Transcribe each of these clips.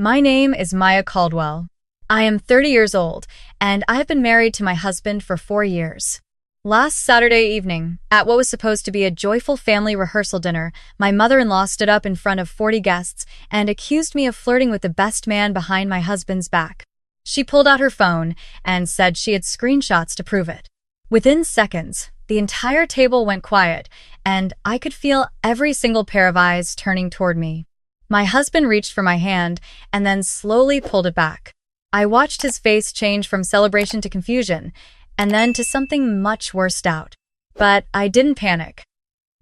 My name is Maya Caldwell. I am 30 years old, and I have been married to my husband for 4 years. Last Saturday evening, at what was supposed to be a joyful family rehearsal dinner, my mother-in-law stood up in front of 40 guests and accused me of flirting with the best man behind my husband's back. She pulled out her phone and said she had screenshots to prove it. Within seconds, the entire table went quiet, and I could feel every single pair of eyes turning toward me. My husband reached for my hand and then slowly pulled it back. I watched his face change from celebration to confusion, and then to something much worse, doubt. But I didn't panic.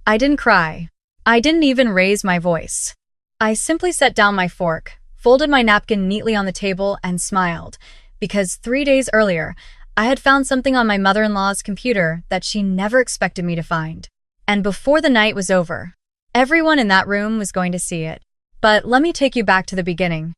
I didn't cry. I didn't even raise my voice. I simply set down my fork, folded my napkin neatly on the table, and smiled, because 3 days earlier, I had found something on my mother-in-law's computer that she never expected me to find. And before the night was over, everyone in that room was going to see it. But let me take you back to the beginning,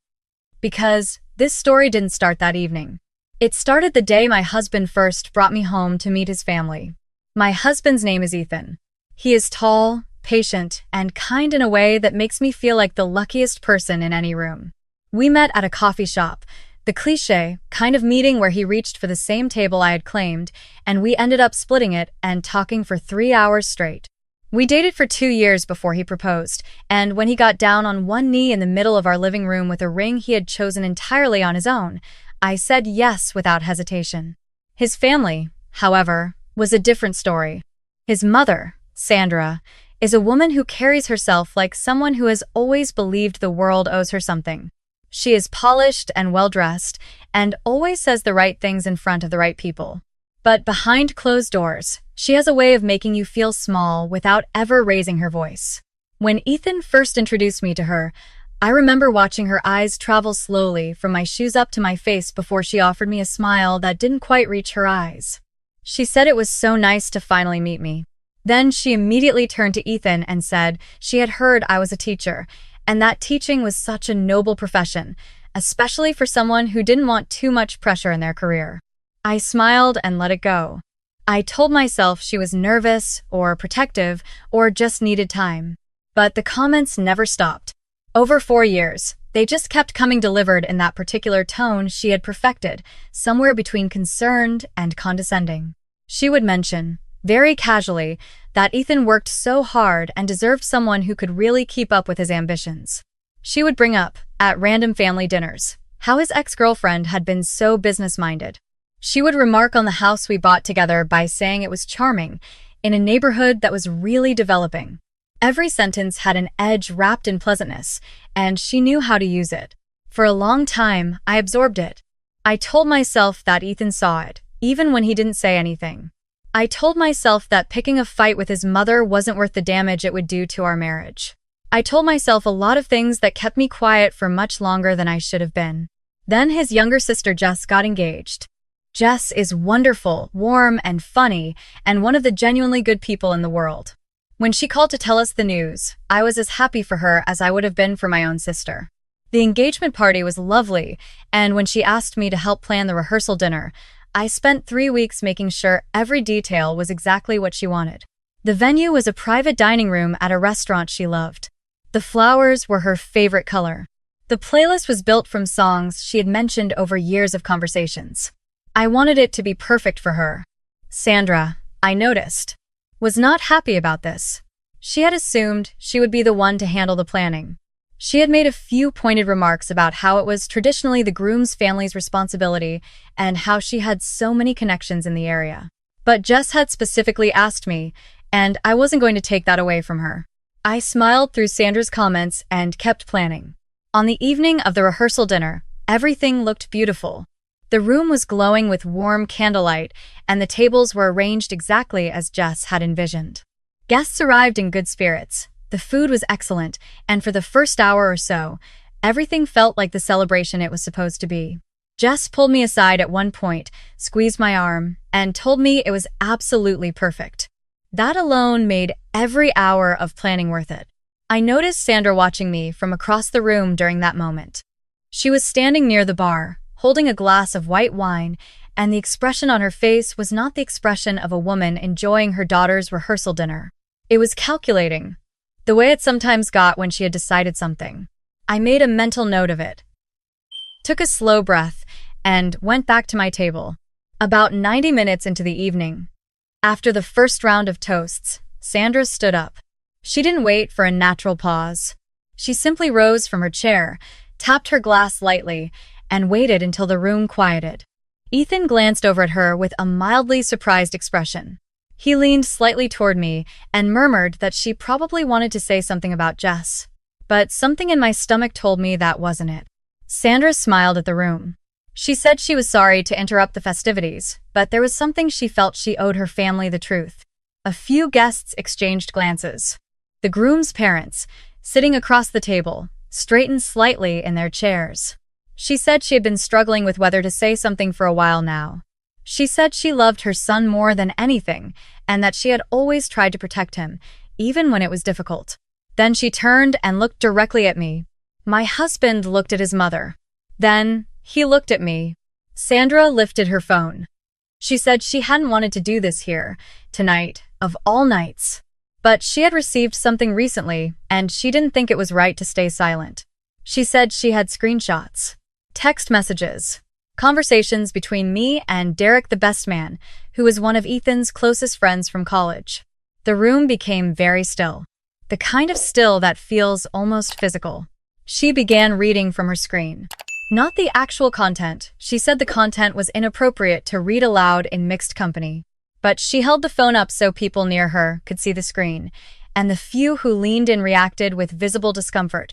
because this story didn't start that evening. It started the day my husband first brought me home to meet his family. My husband's name is Ethan. He is tall, patient, and kind in a way that makes me feel like the luckiest person in any room. We met at a coffee shop, the cliché kind of meeting where he reached for the same table I had claimed, and we ended up splitting it and talking for 3 hours straight. We dated for 2 years before he proposed, and when he got down on one knee in the middle of our living room with a ring he had chosen entirely on his own, I said yes without hesitation. His family, however, was a different story. His mother, Sandra, is a woman who carries herself like someone who has always believed the world owes her something. She is polished and well-dressed, and always says the right things in front of the right people. But behind closed doors, she has a way of making you feel small without ever raising her voice. When Ethan first introduced me to her, I remember watching her eyes travel slowly from my shoes up to my face before she offered me a smile that didn't quite reach her eyes. She said it was so nice to finally meet me. Then she immediately turned to Ethan and said she had heard I was a teacher, and that teaching was such a noble profession, especially for someone who didn't want too much pressure in their career. I smiled and let it go. I told myself she was nervous or protective or just needed time. But the comments never stopped. Over 4 years, they just kept coming, delivered in that particular tone she had perfected, somewhere between concerned and condescending. She would mention, very casually, that Ethan worked so hard and deserved someone who could really keep up with his ambitions. She would bring up, at random family dinners, how his ex-girlfriend had been so business-minded. She would remark on the house we bought together by saying it was charming, in a neighborhood that was really developing. Every sentence had an edge wrapped in pleasantness, and she knew how to use it. For a long time, I absorbed it. I told myself that Ethan saw it, even when he didn't say anything. I told myself that picking a fight with his mother wasn't worth the damage it would do to our marriage. I told myself a lot of things that kept me quiet for much longer than I should have been. Then his younger sister Jess got engaged. Jess is wonderful, warm, and funny, and one of the genuinely good people in the world. When she called to tell us the news, I was as happy for her as I would have been for my own sister. The engagement party was lovely, and when she asked me to help plan the rehearsal dinner, I spent 3 weeks making sure every detail was exactly what she wanted. The venue was a private dining room at a restaurant she loved. The flowers were her favorite color. The playlist was built from songs she had mentioned over years of conversations. I wanted it to be perfect for her. Sandra, I noticed, was not happy about this. She had assumed she would be the one to handle the planning. She had made a few pointed remarks about how it was traditionally the groom's family's responsibility and how she had so many connections in the area. But Jess had specifically asked me, and I wasn't going to take that away from her. I smiled through Sandra's comments and kept planning. On the evening of the rehearsal dinner, everything looked beautiful. The room was glowing with warm candlelight, and the tables were arranged exactly as Jess had envisioned. Guests arrived in good spirits. The food was excellent, and for the first hour or so, everything felt like the celebration it was supposed to be. Jess pulled me aside at one point, squeezed my arm, and told me it was absolutely perfect. That alone made every hour of planning worth it. I noticed Sandra watching me from across the room during that moment. She was standing near the bar, holding a glass of white wine, and the expression on her face was not the expression of a woman enjoying her daughter's rehearsal dinner. It was calculating, the way it sometimes got when she had decided something. I made a mental note of it. took a slow breath, and went back to my table. About 90 minutes into the evening, after the first round of toasts, Sandra stood up. She didn't wait for a natural pause. She simply rose from her chair, tapped her glass lightly, and waited until the room quieted. Ethan glanced over at her with a mildly surprised expression. He leaned slightly toward me and murmured that she probably wanted to say something about Jess. But something in my stomach told me that wasn't it. Sandra smiled at the room. She said she was sorry to interrupt the festivities, but there was something she felt she owed her family the truth. A few guests exchanged glances. The groom's parents, sitting across the table, straightened slightly in their chairs. She said she had been struggling with whether to say something for a while now. She said she loved her son more than anything, and that she had always tried to protect him, even when it was difficult. Then she turned and looked directly at me. My husband looked at his mother. Then he looked at me. Sandra lifted her phone. She said she hadn't wanted to do this here, tonight, of all nights. But she had received something recently, and she didn't think it was right to stay silent. She said she had screenshots, text messages, conversations between me and Derek, the best man, who was one of Ethan's closest friends from college. The room became very still. The kind of still that feels almost physical. She began reading from her screen. Not the actual content. She said the content was inappropriate to read aloud in mixed company. But she held the phone up so people near her could see the screen, and the few who leaned in reacted with visible discomfort.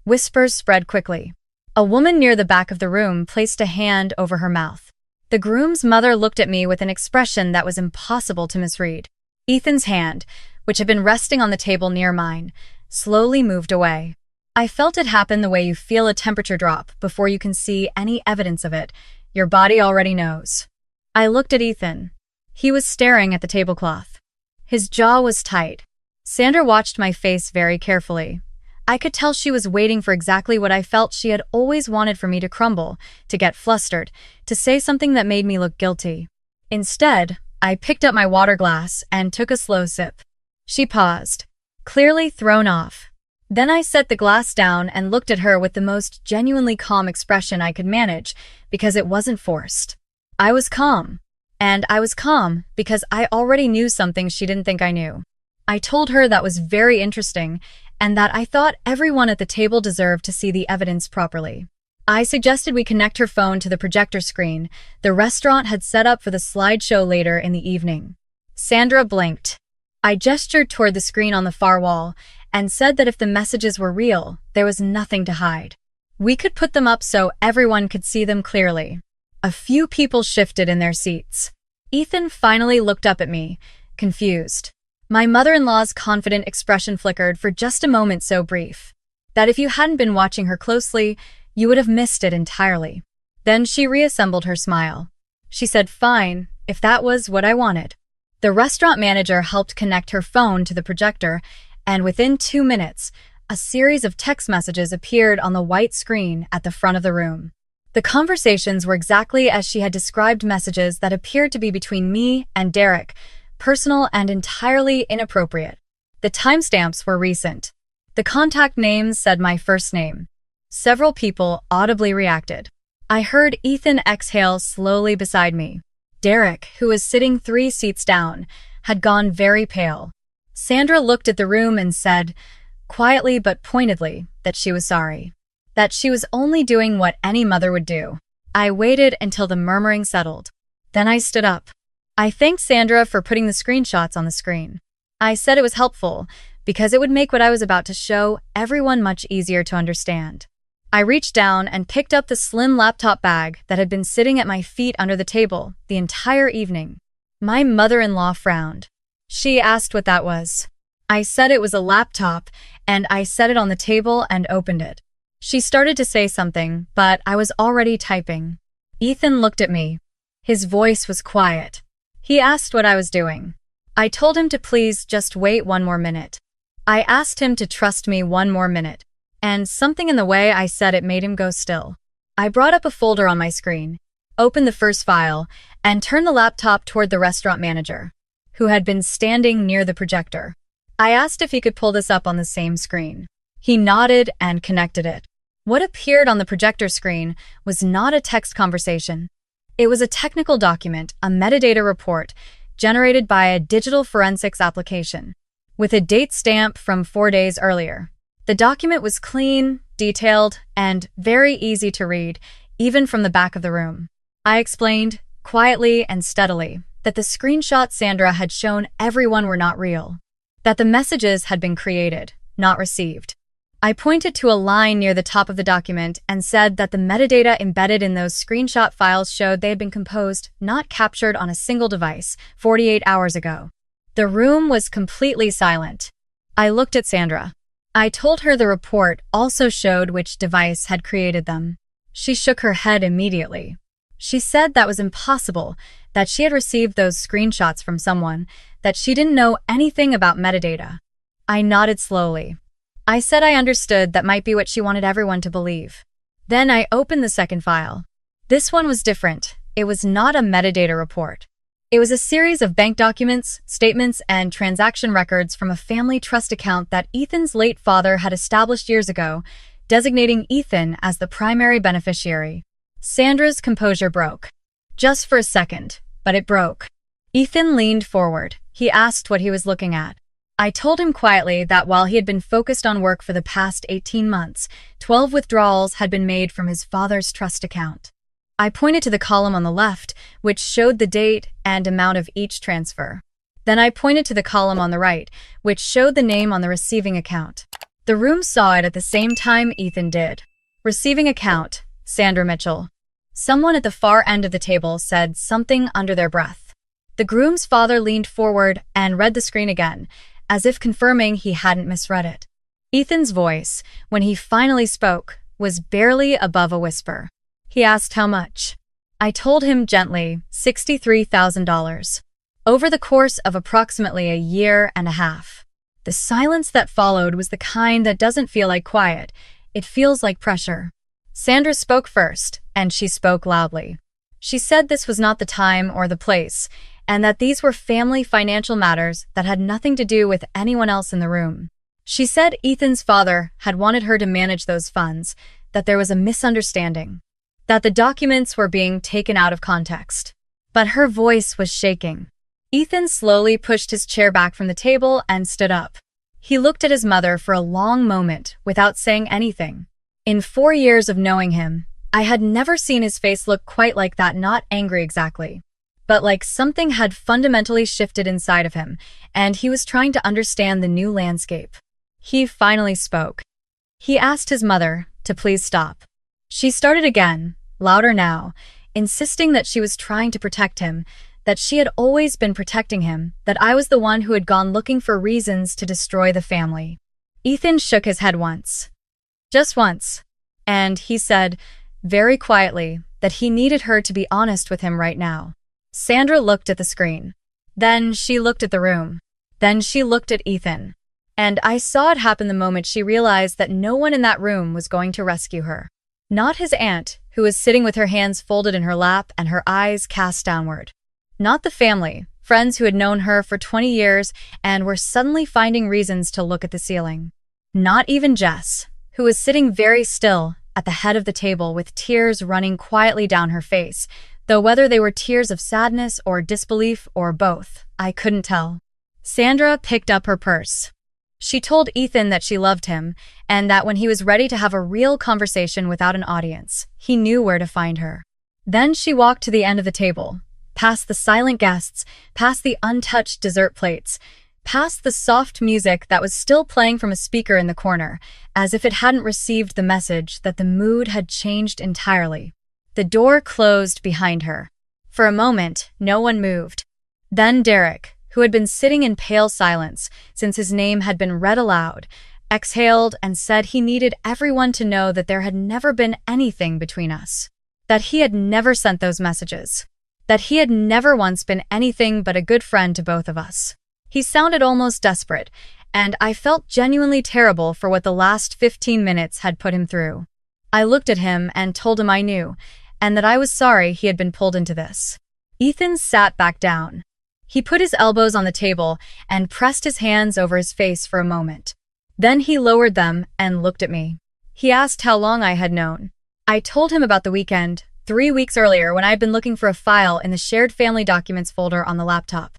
Whispers spread quickly. A woman near the back of the room placed a hand over her mouth. The groom's mother looked at me with an expression that was impossible to misread. Ethan's hand, which had been resting on the table near mine, slowly moved away. I felt it happen the way you feel a temperature drop before you can see any evidence of it. Your body already knows. I looked at Ethan. He was staring at the tablecloth. His jaw was tight. Sandra watched my face very carefully. I could tell she was waiting for exactly what I felt she had always wanted for me to crumble, to get flustered, to say something that made me look guilty. Instead, I picked up my water glass and took a slow sip. She paused, clearly thrown off. Then I set the glass down and looked at her with the most genuinely calm expression I could manage, because it wasn't forced. I was calm. And I was calm because I already knew something she didn't think I knew. I told her that was very interesting and that I thought everyone at the table deserved to see the evidence properly. I suggested we connect her phone to the projector screen the restaurant had set up for the slideshow later in the evening. Sandra blinked. I gestured toward the screen on the far wall and said that if the messages were real, there was nothing to hide. We could put them up so everyone could see them clearly. A few people shifted in their seats. Ethan finally looked up at me, confused. My mother-in-law's confident expression flickered for just a moment so brief that if you hadn't been watching her closely, you would have missed it entirely. Then she reassembled her smile. She said, "Fine, if that was what I wanted." The restaurant manager helped connect her phone to the projector, and within 2 minutes, a series of text messages appeared on the white screen at the front of the room. The conversations were exactly as she had described, messages that appeared to be between me and Derek, personal and entirely inappropriate. The timestamps were recent. The contact names said my first name. Several people audibly reacted. I heard Ethan exhale slowly beside me. Derek, who was sitting 3 seats down, had gone very pale. Sandra looked at the room and said, quietly but pointedly, that she was sorry. That she was only doing what any mother would do. I waited until the murmuring settled. Then I stood up. I thanked Sandra for putting the screenshots on the screen. I said it was helpful because it would make what I was about to show everyone much easier to understand. I reached down and picked up the slim laptop bag that had been sitting at my feet under the table the entire evening. My mother-in-law frowned. She asked what that was. I said it was a laptop, and I set it on the table and opened it. She started to say something, but I was already typing. Ethan looked at me. His voice was quiet. He asked what I was doing. I told him to please just wait 1 more minute. I asked him to trust me 1 more minute, and something in the way I said it made him go still. I brought up a folder on my screen, opened the first file, and turned the laptop toward the restaurant manager, who had been standing near the projector. I asked if he could pull this up on the same screen. He nodded and connected it. What appeared on the projector screen was not a text conversation. It was a technical document, a metadata report, generated by a digital forensics application, with a date stamp from 4 days earlier. The document was clean, detailed, and very easy to read, even from the back of the room. I explained, quietly and steadily, that the screenshots Sandra had shown everyone were not real, that the messages had been created, not received. I pointed to a line near the top of the document and said that the metadata embedded in those screenshot files showed they had been composed, not captured on a single device, 48 hours ago. The room was completely silent. I looked at Sandra. I told her the report also showed which device had created them. She shook her head immediately. She said that was impossible, that she had received those screenshots from someone, that she didn't know anything about metadata. I nodded slowly. I said I understood that might be what she wanted everyone to believe. Then I opened the second file. This one was different. It was not a metadata report. It was a series of bank documents, statements, and transaction records from a family trust account that Ethan's late father had established years ago, designating Ethan as the primary beneficiary. Sandra's composure broke. Just for a second, but it broke. Ethan leaned forward. He asked what he was looking at. I told him quietly that while he had been focused on work for the past 18 months, 12 withdrawals had been made from his father's trust account. I pointed to the column on the left, which showed the date and amount of each transfer. Then I pointed to the column on the right, which showed the name on the receiving account. The room saw it at the same time Ethan did. Receiving account, Sandra Mitchell. Someone at the far end of the table said something under their breath. The groom's father leaned forward and read the screen again, as if confirming he hadn't misread it. Ethan's voice, when he finally spoke, was barely above a whisper. He asked how much. I told him gently, $63,000. Over the course of approximately a year and a half. The silence that followed was the kind that doesn't feel like quiet, it feels like pressure. Sandra spoke first, and she spoke loudly. She said this was not the time or the place, and that these were family financial matters that had nothing to do with anyone else in the room. She said Ethan's father had wanted her to manage those funds, that there was a misunderstanding, that the documents were being taken out of context. But her voice was shaking. Ethan slowly pushed his chair back from the table and stood up. He looked at his mother for a long moment without saying anything. In 4 years of knowing him, I had never seen his face look quite like that, not angry exactly, but like something had fundamentally shifted inside of him, and he was trying to understand the new landscape. He finally spoke. He asked his mother to please stop. She started again, louder now, insisting that she was trying to protect him, that she had always been protecting him, that I was the one who had gone looking for reasons to destroy the family. Ethan shook his head once. Just once. And he said, very quietly, that he needed her to be honest with him right now. Sandra looked at the screen. Then she looked at the room. Then she looked at Ethan. And I saw it happen the moment she realized that no one in that room was going to rescue her. Not his aunt, who was sitting with her hands folded in her lap and her eyes cast downward. Not the family, friends who had known her for 20 years and were suddenly finding reasons to look at the ceiling. Not even Jess, who was sitting very still at the head of the table with tears running quietly down her face, though whether they were tears of sadness or disbelief or both, I couldn't tell. Sandra picked up her purse. She told Ethan that she loved him, and that when he was ready to have a real conversation without an audience, he knew where to find her. Then she walked to the end of the table, past the silent guests, past the untouched dessert plates, past the soft music that was still playing from a speaker in the corner, as if it hadn't received the message that the mood had changed entirely. The door closed behind her. For a moment, no one moved. Then Derek, who had been sitting in pale silence since his name had been read aloud, exhaled and said he needed everyone to know that there had never been anything between us, that he had never sent those messages, that he had never once been anything but a good friend to both of us. He sounded almost desperate, and I felt genuinely terrible for what the last 15 minutes had put him through. I looked at him and told him I knew, and that I was sorry he had been pulled into this. Ethan sat back down. He put his elbows on the table and pressed his hands over his face for a moment. Then he lowered them and looked at me. He asked how long I had known. I told him about the weekend, 3 weeks earlier, when I had been looking for a file in the shared family documents folder on the laptop.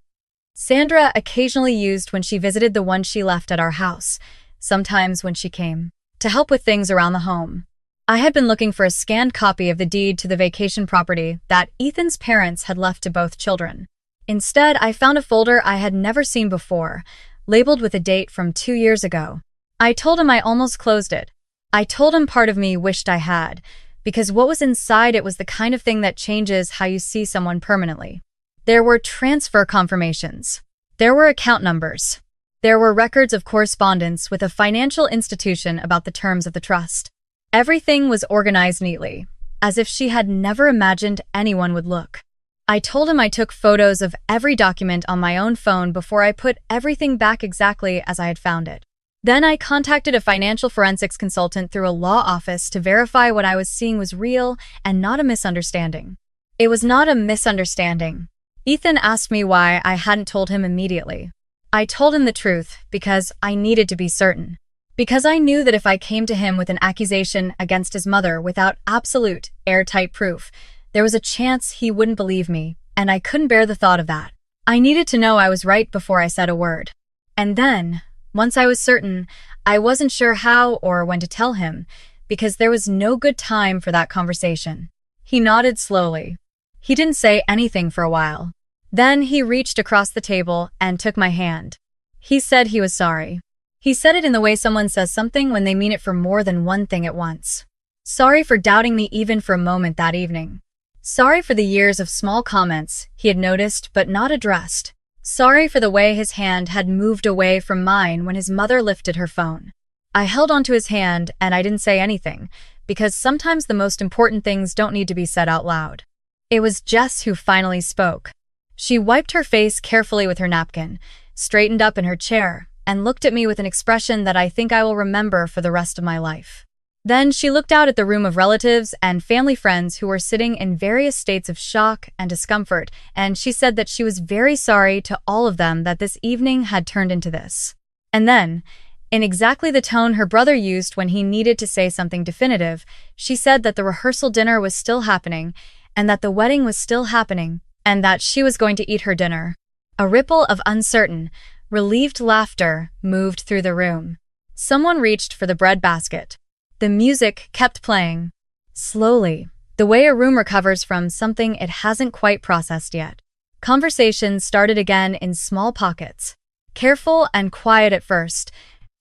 Sandra occasionally used when she visited the one she left at our house, sometimes when she came to help with things around the home. I had been looking for a scanned copy of the deed to the vacation property that Ethan's parents had left to both children. Instead, I found a folder I had never seen before, labeled with a date from 2 years ago. I told him I almost closed it. I told him part of me wished I had, because what was inside it was the kind of thing that changes how you see someone permanently. There were transfer confirmations. There were account numbers. There were records of correspondence with a financial institution about the terms of the trust. Everything was organized neatly, as if she had never imagined anyone would look. I told him I took photos of every document on my own phone before I put everything back exactly as I had found it. Then I contacted a financial forensics consultant through a law office to verify what I was seeing was real and not a misunderstanding. It was not a misunderstanding. Ethan asked me why I hadn't told him immediately. I told him the truth because I needed to be certain. Because I knew that if I came to him with an accusation against his mother without absolute, airtight proof, there was a chance he wouldn't believe me, and I couldn't bear the thought of that. I needed to know I was right before I said a word. And then, once I was certain, I wasn't sure how or when to tell him, because there was no good time for that conversation. He nodded slowly. He didn't say anything for a while. Then he reached across the table and took my hand. He said he was sorry. He said it in the way someone says something when they mean it for more than one thing at once. Sorry for doubting me even for a moment that evening. Sorry for the years of small comments he had noticed but not addressed. Sorry for the way his hand had moved away from mine when his mother lifted her phone. I held onto his hand and I didn't say anything, because sometimes the most important things don't need to be said out loud. It was Jess who finally spoke. She wiped her face carefully with her napkin, straightened up in her chair, and looked at me with an expression that I think I will remember for the rest of my life. Then she looked out at the room of relatives and family friends who were sitting in various states of shock and discomfort, and she said that she was very sorry to all of them that this evening had turned into this. And then, in exactly the tone her brother used when he needed to say something definitive, she said that the rehearsal dinner was still happening, and that the wedding was still happening, and that she was going to eat her dinner. A ripple of uncertain, relieved laughter moved through the room. Someone reached for the bread basket. The music kept playing. Slowly, the way a room recovers from something it hasn't quite processed yet. Conversation started again in small pockets, careful and quiet at first,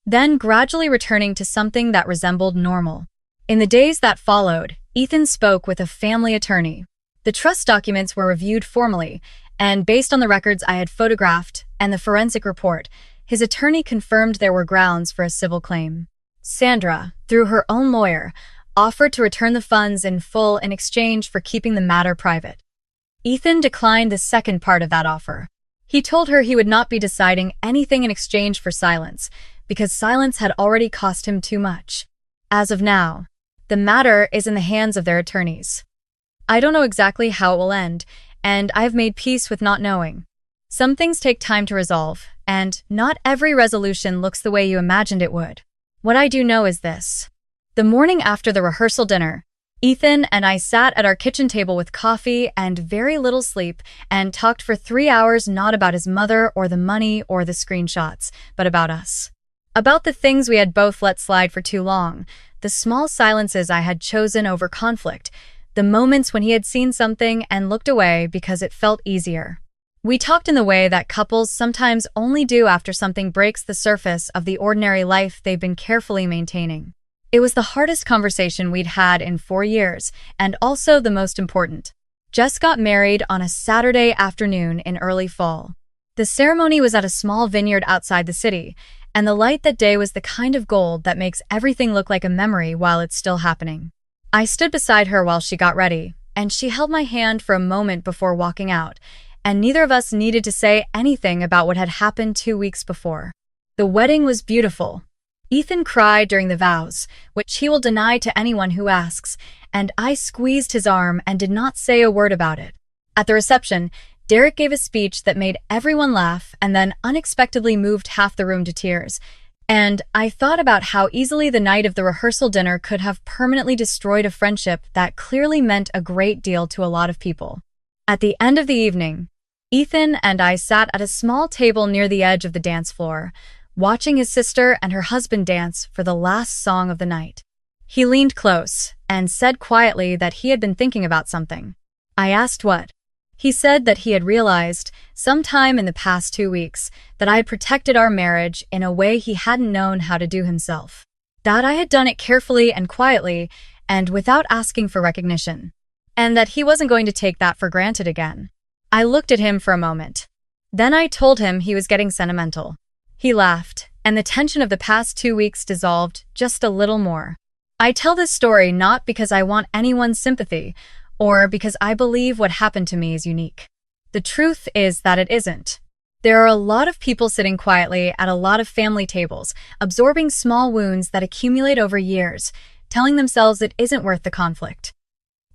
then gradually returning to something that resembled normal. In the days that followed, Ethan spoke with a family attorney. The trust documents were reviewed formally, and based on the records I had photographed and the forensic report, his attorney confirmed there were grounds for a civil claim. Sandra, through her own lawyer, offered to return the funds in full in exchange for keeping the matter private. Ethan declined the second part of that offer. He told her he would not be deciding anything in exchange for silence, because silence had already cost him too much. As of now, the matter is in the hands of their attorneys. I don't know exactly how it will end, and I have made peace with not knowing. Some things take time to resolve, and not every resolution looks the way you imagined it would. What I do know is this. The morning after the rehearsal dinner, Ethan and I sat at our kitchen table with coffee and very little sleep and talked for 3 hours not about his mother or the money or the screenshots, but about us. About the things we had both let slide for too long, the small silences I had chosen over conflict, the moments when he had seen something and looked away because it felt easier. We talked in the way that couples sometimes only do after something breaks the surface of the ordinary life they've been carefully maintaining. It was the hardest conversation we'd had in 4 years, and also the most important. Jess got married on a Saturday afternoon in early fall. The ceremony was at a small vineyard outside the city, and the light that day was the kind of gold that makes everything look like a memory while it's still happening. I stood beside her while she got ready, and she held my hand for a moment before walking out, and neither of us needed to say anything about what had happened 2 weeks before. The wedding was beautiful. Ethan cried during the vows, which he will deny to anyone who asks, and I squeezed his arm and did not say a word about it. At the reception, Derek gave a speech that made everyone laugh and then unexpectedly moved half the room to tears. And I thought about how easily the night of the rehearsal dinner could have permanently destroyed a friendship that clearly meant a great deal to a lot of people. At the end of the evening, Ethan and I sat at a small table near the edge of the dance floor, watching his sister and her husband dance for the last song of the night. He leaned close and said quietly that he had been thinking about something. I asked what. He said that he had realized, sometime in the past 2 weeks, that I had protected our marriage in a way he hadn't known how to do himself. That I had done it carefully and quietly, and without asking for recognition. And that he wasn't going to take that for granted again. I looked at him for a moment. Then I told him he was getting sentimental. He laughed, and the tension of the past 2 weeks dissolved just a little more. I tell this story not because I want anyone's sympathy, or because I believe what happened to me is unique. The truth is that it isn't. There are a lot of people sitting quietly at a lot of family tables, absorbing small wounds that accumulate over years, telling themselves it isn't worth the conflict.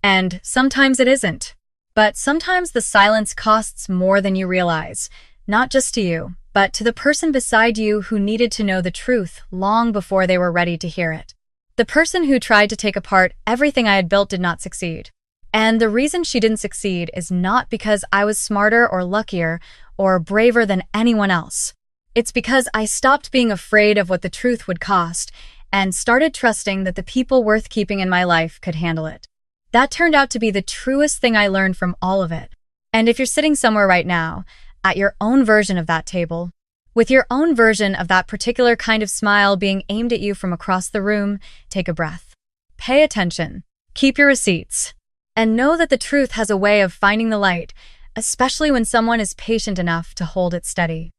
And sometimes it isn't. But sometimes the silence costs more than you realize, not just to you, but to the person beside you who needed to know the truth long before they were ready to hear it. The person who tried to take apart everything I had built did not succeed. And the reason she didn't succeed is not because I was smarter or luckier or braver than anyone else. It's because I stopped being afraid of what the truth would cost and started trusting that the people worth keeping in my life could handle it. That turned out to be the truest thing I learned from all of it. And if you're sitting somewhere right now, at your own version of that table, with your own version of that particular kind of smile being aimed at you from across the room, take a breath. Pay attention. Keep your receipts. And know that the truth has a way of finding the light, especially when someone is patient enough to hold it steady.